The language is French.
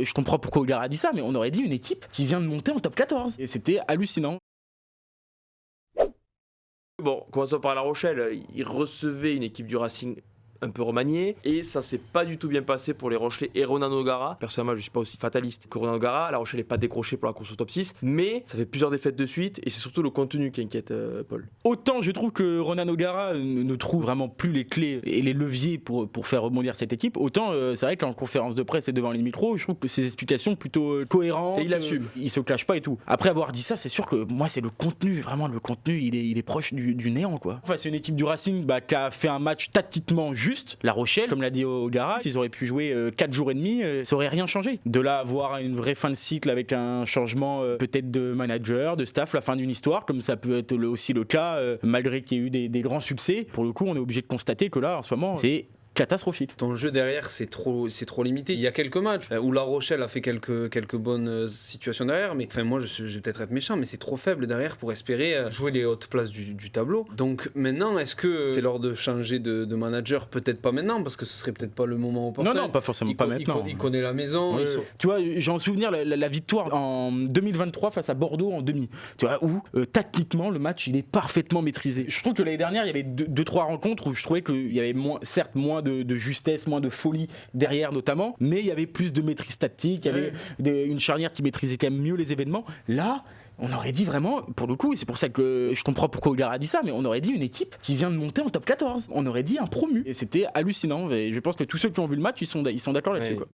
Je comprends pourquoi Ogara a dit ça, mais on aurait dit une équipe qui vient de monter en top 14. Et c'était hallucinant. Bon, commençons par La Rochelle. Ils recevaient une équipe du Racing un peu remaniée et ça s'est pas du tout bien passé pour les Rochelais et Ronan O'Gara. Personnellement, je suis pas aussi fataliste que Ronan O'Gara. La Rochelle n'est pas décrochée pour la course au top 6, mais ça fait plusieurs défaites de suite et c'est surtout le contenu qui inquiète Paul. Autant je trouve que Ronan O'Gara ne trouve vraiment plus les clés et les leviers pour faire rebondir cette équipe, autant c'est vrai qu'en conférence de presse et devant les micros, je trouve que ses explications plutôt cohérentes. Et il assume. Il se clash pas et tout. Après avoir dit ça, c'est sûr que moi c'est le contenu, vraiment le contenu, il est proche du néant quoi. Enfin, c'est une équipe du Racing qui a fait un match tactiquement juste. La Rochelle, comme l'a dit O'Gara, s'ils auraient pu jouer 4 jours et demi, ça aurait rien changé. De là à avoir une vraie fin de cycle avec un changement peut-être de manager, de staff, la fin d'une histoire, comme ça peut être aussi le cas, malgré qu'il y ait eu des grands succès. Pour le coup, on est obligé de constater que là, en ce moment, c'est catastrophique. Ton jeu derrière, c'est trop limité. Il y a quelques matchs où La Rochelle a fait quelques bonnes situations derrière, mais enfin moi je vais peut-être être méchant, mais c'est trop faible derrière pour espérer jouer les hautes places du tableau. Donc maintenant, est-ce que c'est l'heure de changer de manager? Peut-être pas maintenant, parce que ce serait peut-être pas le moment opportun. Non, pas forcément, pas maintenant. Il connaît la maison. Oui. Tu vois, j'ai en souvenir la victoire en 2023 face à Bordeaux en demi. Tu vois, où tactiquement le match il est parfaitement maîtrisé. Je trouve que l'année dernière il y avait 2-3 rencontres où je trouvais qu'il y avait certes moins de justesse, moins de folie derrière notamment, mais il y avait plus de maîtrise tactique, il y avait une charnière qui maîtrisait quand même mieux les événements. Là, on aurait dit vraiment, pour le coup, et c'est pour ça que je comprends pourquoi Ogara a dit ça, mais on aurait dit une équipe qui vient de monter en top 14. On aurait dit un promu. Et c'était hallucinant. Et je pense que tous ceux qui ont vu le match, ils sont d'accord là-dessus. Ouais. Quoi.